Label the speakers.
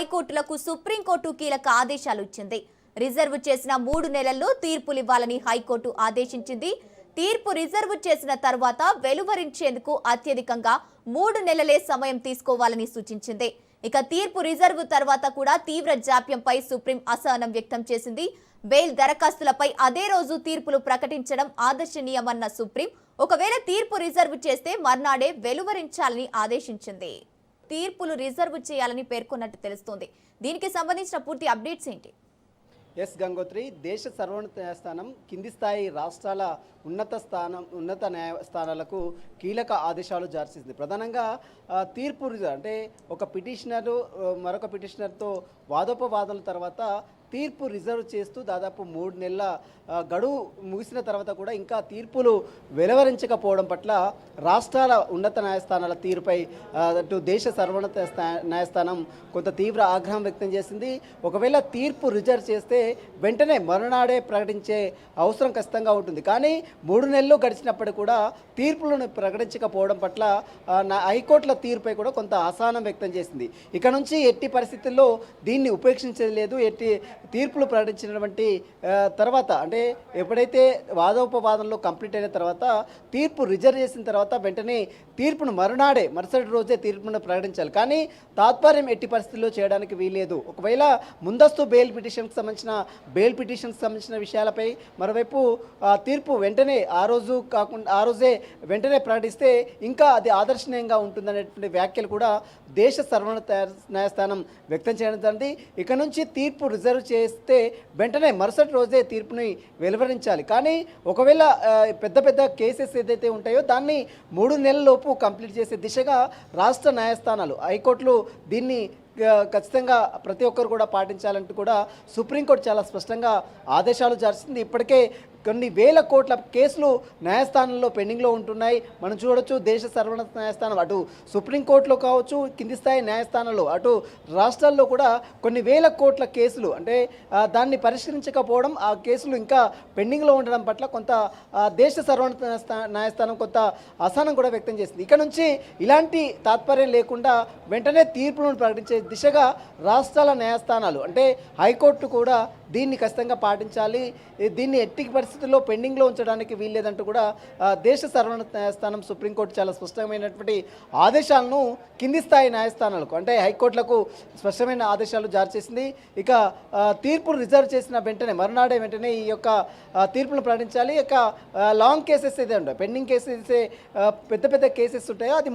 Speaker 1: హైకోర్టులకు supreme court కీలక ఆదేశాలు ఇచ్చింది. రిజర్వ్ చేసిన 3 నెలల్లో తీర్పులివ్వాలని హైకోర్టు ఆదేశించింది. తీర్పు రిజర్వ్ చేసిన తర్వాత వెలువరించేందుకు అత్యధికంగా 3 నెలలే సమయం తీసుకోవాలని సూచించింది. ఇక తీర్పు రిజర్వ్ తర్వాత కూడా తీవ్ర జాప్యంపై సుప్రీం అసహనం వ్యక్తం చేసింది. బెయిల్ దరఖాస్తులపై అదే రోజు తీర్పులు ప్రకటించడం ఆదర్శనీయమన్న సుప్రీం ఒకవేళ తీర్పు రిజర్వ్ చేస్తే మర్నాడే వెలువరించాలని ఆదేశించింది. తీర్పులు రిజర్వ్ చేయాలని పేర్కొన్నట్టు తెలుస్తోంది. దీనికి సంబంధించిన పూర్తి అప్డేట్స్ ఏంటి?
Speaker 2: ఎస్ గంగోత్రి, దేశ సర్వోన్నత న్యాయస్థానం కింది స్థాయి రాష్ట్రాల ఉన్నత న్యాయస్థానాలకు కీలక ఆదేశాలు జారీ చేసింది. ప్రధానంగా తీర్పు అంటే ఒక పిటిషనరు మరొక పిటిషనర్తో వాదోపవాదాల తర్వాత తీర్పు రిజర్వ్ చేస్తూ దాదాపు 3 నెలల గడువు ముగిసిన తర్వాత కూడా ఇంకా తీర్పులు వెలువరించకపోవడం పట్ల రాష్ట్రాల ఉన్నత న్యాయస్థానాల తీరుపై అటు దేశ సర్వోన్నత న్యాయస్థానం కొంత తీవ్ర ఆగ్రహం వ్యక్తం చేసింది. ఒకవేళ తీర్పు రిజర్వ్ చేస్తే వెంటనే మరునాడే ప్రకటించే అవసరం ఖచ్చితంగా ఉంటుంది. కానీ 3 నెలలు గడిచినప్పటికీ కూడా తీర్పులను ప్రకటించకపోవడం పట్ల హైకోర్టుల తీరుపై కూడా కొంత అసహనం వ్యక్తం చేసింది. ఇక నుంచి ఎట్టి పరిస్థితుల్లో దీన్ని ఉపేక్షించేది లేదు. తీర్పులు ప్రకటించినటువంటి తర్వాత అంటే ఎప్పుడైతే వాదోపవాదంలో కంప్లీట్ అయిన తర్వాత తీర్పు రిజర్వ్ చేసిన తర్వాత వెంటనే తీర్పును మరుసటి రోజే తీర్పును ప్రకటించాలి. కానీ తాత్పర్యం ఎట్టి పరిస్థితుల్లో చేయడానికి వీలేదు. ఒకవేళ ముందస్తు బెయిల్ పిటిషన్కి సంబంధించిన విషయాలపై మరోవైపు తీర్పు వెంటనే ఆ రోజే వెంటనే ప్రకటిస్తే ఇంకా అది ఆదర్శనీయంగా ఉంటుందనేటువంటి వ్యాఖ్యలు కూడా దేశ సర్వోన్నత న్యాయస్థానం వ్యక్తం చేయడం జరిగింది. ఇక నుంచి తీర్పు రిజర్వ్ చేస్తే వెంటనే మరుసటి రోజే తీర్పుని వెలువరించాలి. కానీ ఒకవేళ పెద్ద కేసెస్ ఏదైతే ఉంటాయో దాన్ని 3 నెలలలోపు కంప్లీట్ చేసే దిశగా రాష్ట్ర న్యాయస్థానాలు హైకోర్టులు దీన్ని ఖచ్చితంగా ప్రతి ఒక్కరు కూడా పాటించాలంటూ కూడా సుప్రీంకోర్టు చాలా స్పష్టంగా ఆదేశాలు జారీ చేసింది. ఇప్పటికే కొన్ని వేల కోట్ల కేసులు న్యాయస్థానంలో పెండింగ్లో ఉంటున్నాయి. మనం చూడొచ్చు, దేశ సర్వోన్నత న్యాయస్థానం అటు సుప్రీంకోర్టులో కావచ్చు, కింది స్థాయి న్యాయస్థానంలో అటు రాష్ట్రాల్లో కూడా కొన్ని వేల కోట్ల కేసులు అంటే దాన్ని పరిష్కరించకపోవడం, ఆ కేసులు ఇంకా పెండింగ్లో ఉండడం పట్ల కొంత దేశ సర్వోన్నత న్యాయస్థానం కొంత అసహనం కూడా వ్యక్తం చేసింది. ఇక నుంచి ఇలాంటి తాత్పర్యం లేకుండా వెంటనే తీర్పులను ప్రకటించే దిశగా రాష్ట్రాల న్యాయస్థానాలు అంటే హైకోర్టు కూడా దీన్ని ఖచ్చితంగా పాటించాలి. దీన్ని ఎట్టి పరిస్థితుల్లో పెండింగ్లో ఉంచడానికి వీల్లేదంటూ కూడా దేశ సర్వోన్నత న్యాయస్థానం సుప్రీంకోర్టు చాలా స్పష్టమైనటువంటి ఆదేశాలను కింది స్థాయి న్యాయస్థానాలకు అంటే హైకోర్టులకు స్పష్టమైన ఆదేశాలు జారీ చేసింది. ఇక తీర్పును రిజర్వ్ చేసిన వెంటనే ఈ యొక్క తీర్పును ప్రకటించాలి. ఇక లాంగ్ కేసెస్ ఏదైతే ఉంటాయో, పెండింగ్ కేసెస్ పెద్ద కేసెస్ ఉంటాయో అది